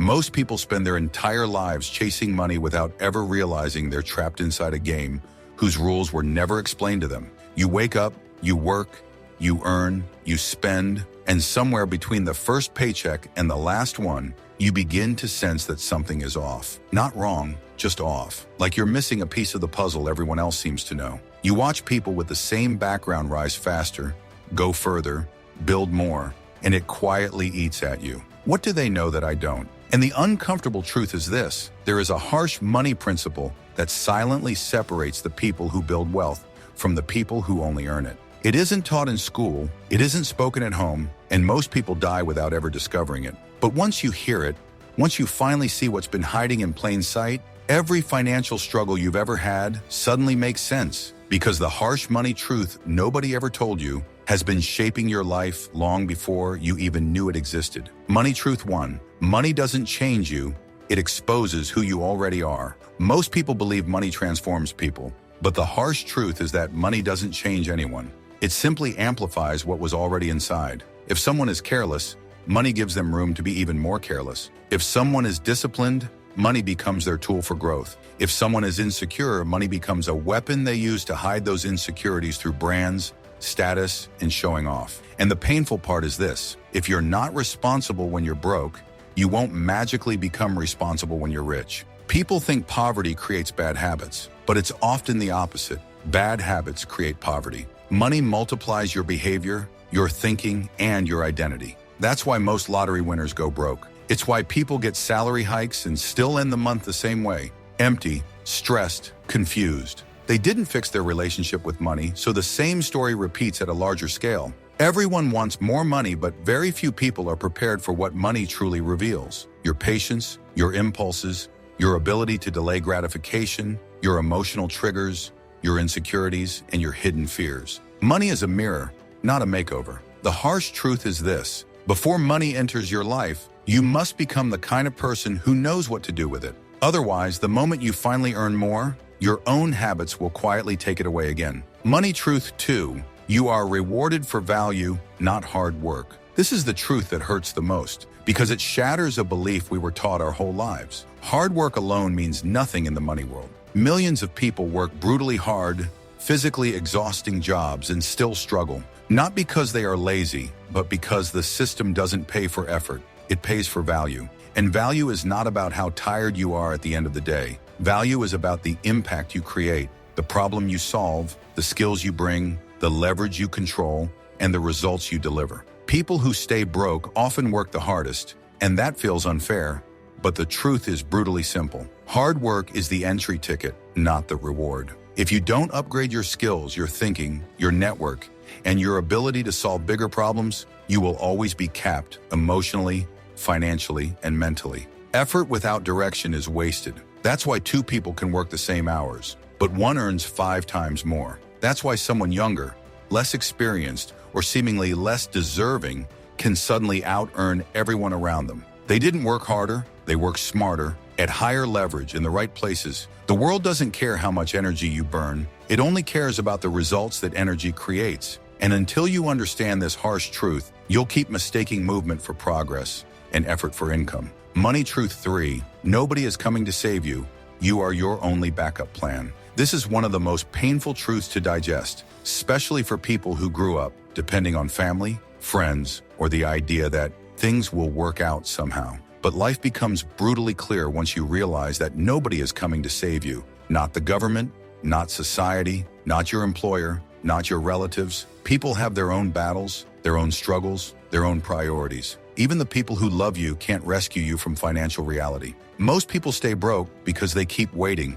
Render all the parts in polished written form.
Most people spend their entire lives chasing money without ever realizing they're trapped inside a game whose rules were never explained to them. You wake up, you work, you earn, you spend, and somewhere between the first paycheck and the last one, you begin to sense that something is off. Not wrong, just off. Like you're missing a piece of the puzzle everyone else seems to know. You watch people with the same background rise faster, go further, build more, and it quietly eats at you. What do they know that I don't? And the uncomfortable truth is this: there is a harsh money principle that silently separates the people who build wealth from the people who only earn it. It isn't taught in school, it isn't spoken at home, and most people die without ever discovering it. But once you hear it, once you finally see what's been hiding in plain sight, every financial struggle you've ever had suddenly makes sense. Because the harsh money truth nobody ever told you has been shaping your life long before you even knew it existed. Money truth 1. Money doesn't change you, it exposes who you already are. Most people believe money transforms people, but the harsh truth is that money doesn't change anyone. It simply amplifies what was already inside. If someone is careless, money gives them room to be even more careless. If someone is disciplined, money becomes their tool for growth. If someone is insecure, money becomes a weapon they use to hide those insecurities through brands, status, and showing off. And the painful part is this: if you're not responsible when you're broke, you won't magically become responsible when you're rich. People think poverty creates bad habits, but it's often the opposite. Bad habits create poverty. Money multiplies your behavior, your thinking, and your identity. That's why most lottery winners go broke. It's why people get salary hikes and still end the month the same way: empty, stressed, confused. They didn't fix their relationship with money, so the same story repeats at a larger scale. Everyone wants more money, but very few people are prepared for what money truly reveals: your patience, your impulses, your ability to delay gratification, your emotional triggers, your insecurities, and your hidden fears. Money is a mirror, not a makeover. The harsh truth is this: before money enters your life, you must become the kind of person who knows what to do with it. Otherwise, the moment you finally earn more, your own habits will quietly take it away again. Money truth 2. You are rewarded for value, not hard work. This is the truth that hurts the most, because it shatters a belief we were taught our whole lives. Hard work alone means nothing in the money world. Millions of people work brutally hard, physically exhausting jobs and still struggle. Not because they are lazy, but because the system doesn't pay for effort. It pays for value. And value is not about how tired you are at the end of the day. Value is about the impact you create, the problem you solve, the skills you bring, the leverage you control, and the results you deliver. People who stay broke often work the hardest, and that feels unfair, but the truth is brutally simple. Hard work is the entry ticket, not the reward. If you don't upgrade your skills, your thinking, your network, and your ability to solve bigger problems, you will always be capped emotionally, financially, and mentally. Effort without direction is wasted. That's why two people can work the same hours, but one earns 5 times more. That's why someone younger, less experienced, or seemingly less deserving can suddenly out-earn everyone around them. They didn't work harder, they worked smarter, at higher leverage in the right places. The world doesn't care how much energy you burn, it only cares about the results that energy creates. And until you understand this harsh truth, you'll keep mistaking movement for progress and effort for income. Money truth 3. Nobody is coming to save you. You are your only backup plan. This is one of the most painful truths to digest, especially for people who grew up depending on family, friends, or the idea that things will work out somehow. But life becomes brutally clear once you realize that nobody is coming to save you. Not the government, not society, not your employer, not your relatives. People have their own battles, their own struggles, their own priorities. Even the people who love you can't rescue you from financial reality. Most people stay broke because they keep waiting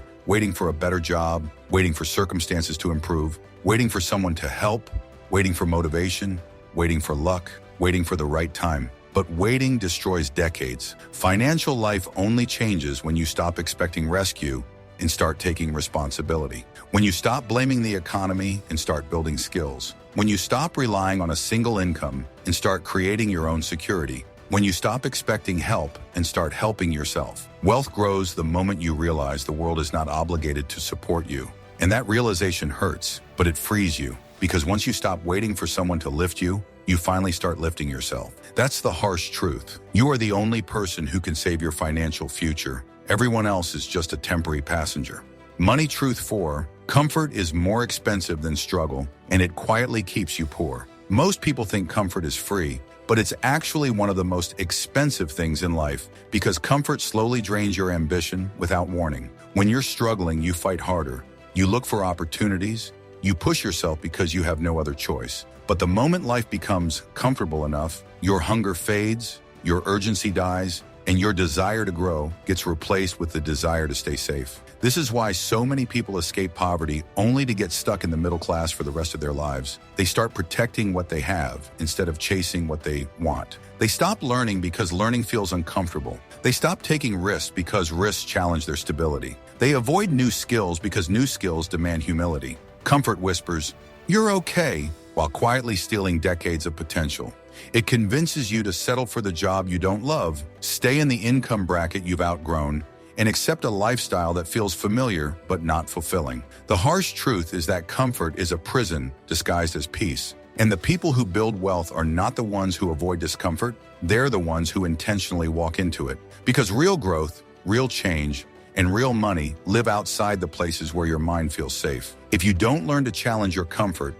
for a better job, waiting for circumstances to improve, waiting for someone to help, waiting for motivation, waiting for luck, waiting for the right time. But waiting destroys decades. Financial life only changes when you stop expecting rescue and start taking responsibility. When you stop blaming the economy and start building skills. When you stop relying on a single income and start creating your own security. When you stop expecting help and start helping yourself. Wealth grows the moment you realize the world is not obligated to support you. And that realization hurts, but it frees you. Because once you stop waiting for someone to lift you, you finally start lifting yourself. That's the harsh truth. You are the only person who can save your financial future. Everyone else is just a temporary passenger. Money truth 4, comfort is more expensive than struggle, and it quietly keeps you poor. Most people think comfort is free, but it's actually one of the most expensive things in life because comfort slowly drains your ambition without warning. When you're struggling, you fight harder. You look for opportunities. You push yourself because you have no other choice. But the moment life becomes comfortable enough, your hunger fades, your urgency dies, and your desire to grow gets replaced with the desire to stay safe. This is why so many people escape poverty only to get stuck in the middle class for the rest of their lives. They start protecting what they have instead of chasing what they want. They stop learning because learning feels uncomfortable. They stop taking risks because risks challenge their stability. They avoid new skills because new skills demand humility. Comfort whispers, "You're okay," while quietly stealing decades of potential. It convinces you to settle for the job you don't love, stay in the income bracket you've outgrown, and accept a lifestyle that feels familiar but not fulfilling. The harsh truth is that comfort is a prison disguised as peace. And the people who build wealth are not the ones who avoid discomfort, they're the ones who intentionally walk into it. Because real growth, real change, and real money live outside the places where your mind feels safe. If you don't learn to challenge your comfort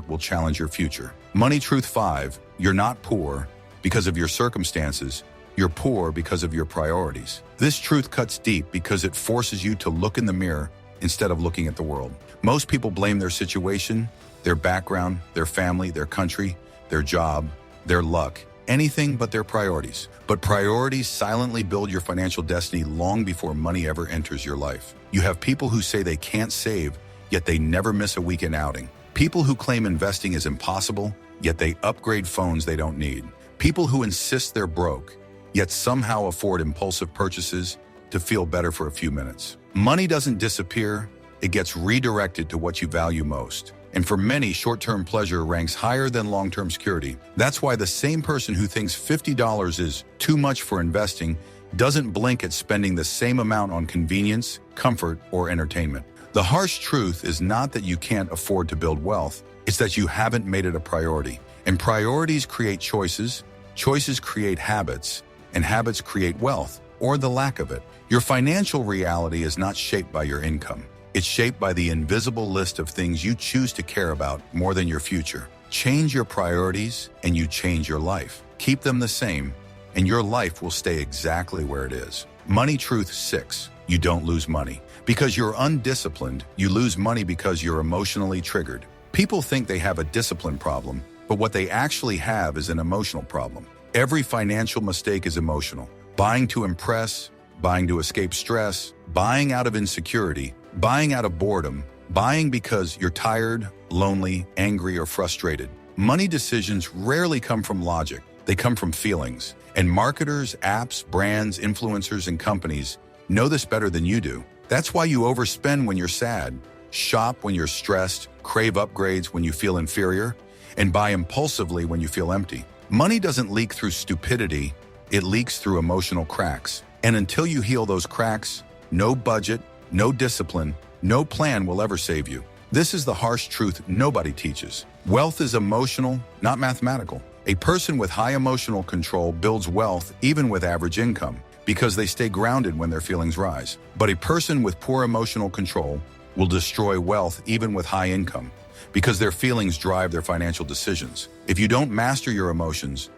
will challenge your future. Money truth 5, you're not poor because of your circumstances, you're poor because of your priorities. This truth cuts deep because it forces you to look in the mirror instead of looking at the world. Most people blame their situation, their background, their family, their country, their job, their luck, anything but their priorities. But priorities silently build your financial destiny long before money ever enters your life. You have people who say they can't save, yet they never miss a weekend outing. People who claim investing is impossible, yet they upgrade phones they don't need. People who insist they're broke, yet somehow afford impulsive purchases to feel better for a few minutes. Money doesn't disappear, it gets redirected to what you value most. And for many, short-term pleasure ranks higher than long-term security. That's why the same person who thinks $50 is too much for investing doesn't blink at spending the same amount on convenience, comfort, or entertainment. The harsh truth is not that you can't afford to build wealth, it's that you haven't made it a priority. And priorities create choices, choices create habits, and habits create wealth, or the lack of it. Your financial reality is not shaped by your income. It's shaped by the invisible list of things you choose to care about more than your future. Change your priorities, and you change your life. Keep them the same, and your life will stay exactly where it is. Money truth 6, you don't lose money. Because you're undisciplined, you lose money because you're emotionally triggered. People think they have a discipline problem, but what they actually have is an emotional problem. Every financial mistake is emotional. Buying to impress, buying to escape stress, buying out of insecurity, buying out of boredom, buying because you're tired, lonely, angry, or frustrated. Money decisions rarely come from logic. They come from feelings. And marketers, apps, brands, influencers, and companies know this better than you do. That's why you overspend when you're sad, shop when you're stressed, crave upgrades when you feel inferior, and buy impulsively when you feel empty. Money doesn't leak through stupidity, it leaks through emotional cracks. And until you heal those cracks, no budget, no discipline, no plan will ever save you. This is the harsh truth nobody teaches. Wealth is emotional, not mathematical. A person with high emotional control builds wealth even with average income, because they stay grounded when their feelings rise. But a person with poor emotional control will destroy wealth even with high income, because their feelings drive their financial decisions. If you don't master your emotions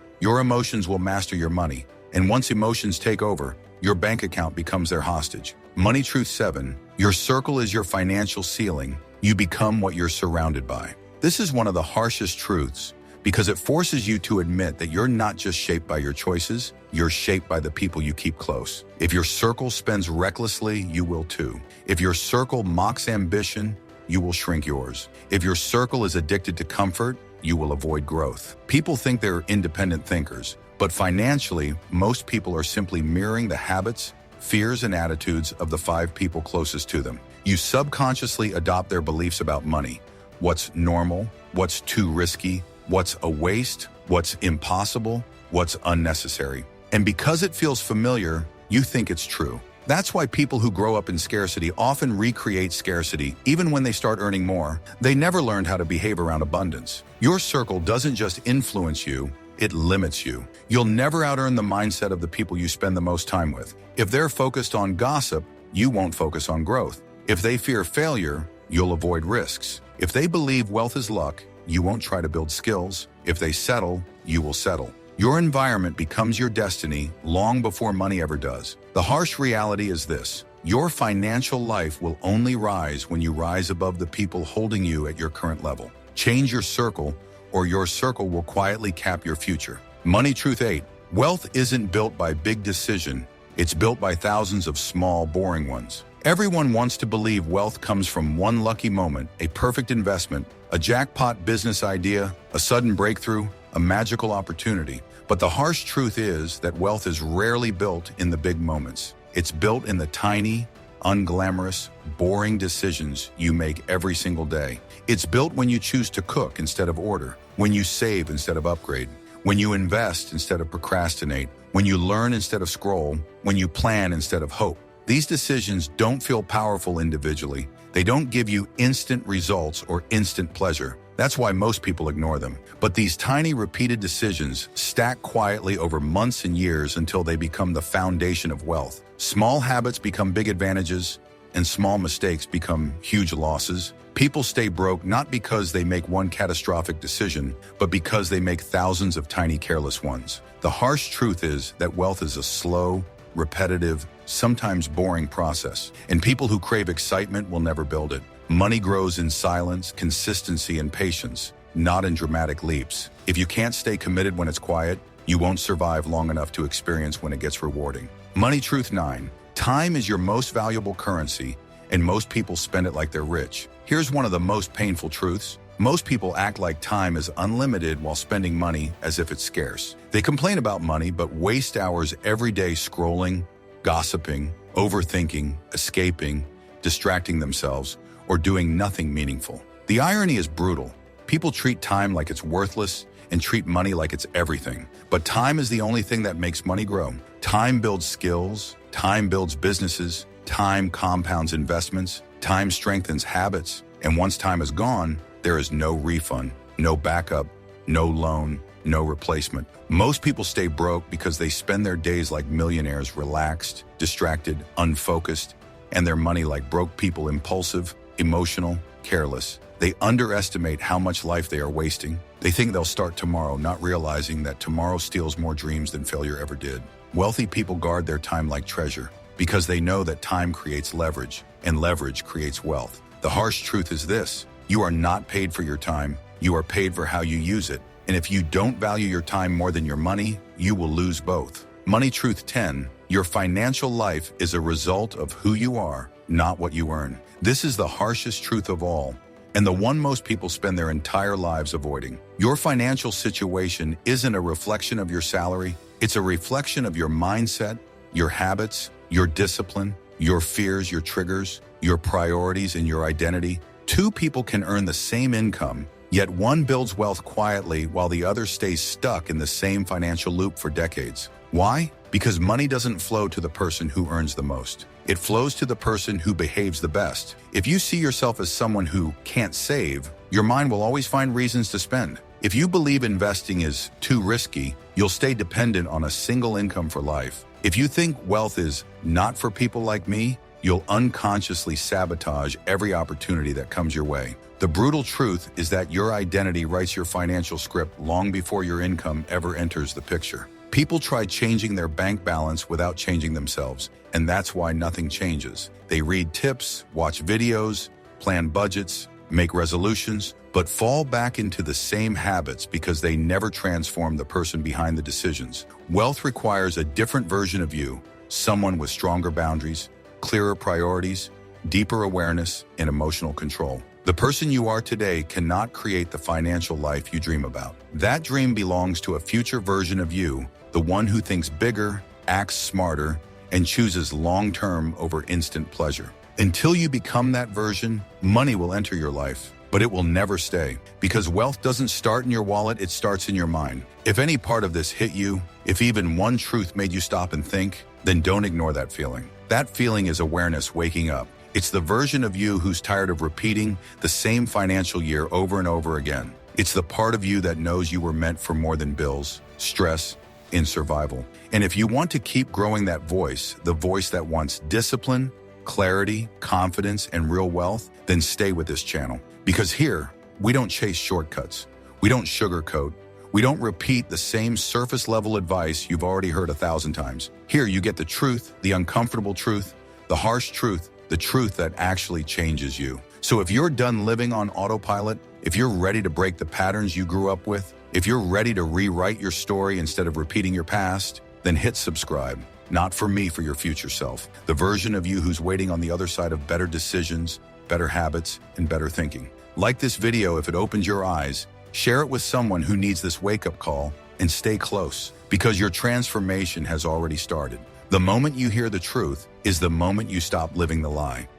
will master your money. And once emotions take over, your bank account becomes their hostage. Money truth 7, your circle is your financial ceiling. You become what you're surrounded by. This is one of the harshest truths, because it forces you to admit that you're not just shaped by your choices, you're shaped by the people you keep close. If your circle spends recklessly, you will too. If your circle mocks ambition, you will shrink yours. If your circle is addicted to comfort, you will avoid growth. People think they're independent thinkers, but financially, most people are simply mirroring the habits, fears, and attitudes of the 5 people closest to them. You subconsciously adopt their beliefs about money. What's normal, what's too risky, what's a waste, what's impossible, what's unnecessary. And because it feels familiar, you think it's true. That's why people who grow up in scarcity often recreate scarcity even when they start earning more. They never learned how to behave around abundance. Your circle doesn't just influence you, it limits you. You'll never out-earn the mindset of the people you spend the most time with. If they're focused on gossip, you won't focus on growth. If they fear failure, you'll avoid risks. If they believe wealth is luck, you won't try to build skills. If they settle, you will settle. Your environment becomes your destiny long before money ever does. The harsh reality is this: your financial life will only rise when you rise above the people holding you at your current level. Change your circle, or your circle will quietly cap your future. Money Truth 8. Wealth isn't built by big decision. It's built by thousands of small, boring ones. Everyone wants to believe wealth comes from one lucky moment, a perfect investment, a jackpot business idea, a sudden breakthrough, a magical opportunity. But the harsh truth is that wealth is rarely built in the big moments. It's built in the tiny, unglamorous, boring decisions you make every single day. It's built when you choose to cook instead of order, when you save instead of upgrade, when you invest instead of procrastinate, when you learn instead of scroll, when you plan instead of hope. These decisions don't feel powerful individually. They don't give you instant results or instant pleasure. That's why most people ignore them. But these tiny repeated decisions stack quietly over months and years until they become the foundation of wealth. Small habits become big advantages, and small mistakes become huge losses. People stay broke not because they make one catastrophic decision, but because they make thousands of tiny careless ones. The harsh truth is that wealth is a slow, repetitive, sometimes boring process, and people who crave excitement will never build it. Money grows in silence, consistency, and patience, not in dramatic leaps. If you can't stay committed when it's quiet, you won't survive long enough to experience when it gets rewarding. Money Truth 9. Time is your most valuable currency, and most people spend it like they're rich. Here's one of the most painful truths. Most people act like time is unlimited while spending money as if it's scarce. They complain about money, but waste hours every day scrolling, gossiping, overthinking, escaping, distracting themselves, or doing nothing meaningful. The irony is brutal. People treat time like it's worthless and treat money like it's everything. But time is the only thing that makes money grow. Time builds skills, time builds businesses, time compounds investments, time strengthens habits, and once time is gone, there is no refund, no backup, no loan, no replacement. Most people stay broke because they spend their days like millionaires, relaxed, distracted, unfocused, and their money like broke people, impulsive, emotional, careless. They underestimate how much life they are wasting. They think they'll start tomorrow, not realizing that tomorrow steals more dreams than failure ever did. Wealthy people guard their time like treasure because they know that time creates leverage, and leverage creates wealth. The harsh truth is this: you are not paid for your time, you are paid for how you use it. And if you don't value your time more than your money, you will lose both. Money Truth 10. Your financial life is a result of who you are, not what you earn. This is the harshest truth of all, and the one most people spend their entire lives avoiding. Your financial situation isn't a reflection of your salary. It's a reflection of your mindset, your habits, your discipline, your fears, your triggers, your priorities, and your identity. Two people can earn the same income, yet one builds wealth quietly while the other stays stuck in the same financial loop for decades. Why? Because money doesn't flow to the person who earns the most. It flows to the person who behaves the best. If you see yourself as someone who can't save, your mind will always find reasons to spend. If you believe investing is too risky, you'll stay dependent on a single income for life. If you think wealth is not for people like me, you'll unconsciously sabotage every opportunity that comes your way. The brutal truth is that your identity writes your financial script long before your income ever enters the picture. People try changing their bank balance without changing themselves, and that's why nothing changes. They read tips, watch videos, plan budgets, make resolutions, but fall back into the same habits because they never transform the person behind the decisions. Wealth requires a different version of you, someone with stronger boundaries, clearer priorities, deeper awareness, and emotional control. The person you are today cannot create the financial life you dream about. That dream belongs to a future version of you, the one who thinks bigger, acts smarter, and chooses long-term over instant pleasure. Until you become that version, money will enter your life, but it will never stay. Because wealth doesn't start in your wallet, it starts in your mind. If any part of this hit you, if even one truth made you stop and think, then don't ignore that feeling. That feeling is awareness waking up. It's the version of you who's tired of repeating the same financial year over and over again. It's the part of you that knows you were meant for more than bills, stress, in survival. And if you want to keep growing that voice, the voice that wants discipline, clarity, confidence, and real wealth, then stay with this channel. Because here, we don't chase shortcuts. We don't sugarcoat. We don't repeat the same surface-level advice you've already heard 1,000 times. Here, you get the truth, the uncomfortable truth, the harsh truth, the truth that actually changes you. So if you're done living on autopilot, if you're ready to break the patterns you grew up with, if you're ready to rewrite your story instead of repeating your past, then hit subscribe. Not for me, for your future self. The version of you who's waiting on the other side of better decisions, better habits, and better thinking. Like this video if it opens your eyes, share it with someone who needs this wake-up call, and stay close, because your transformation has already started. The moment you hear the truth is the moment you stop living the lie.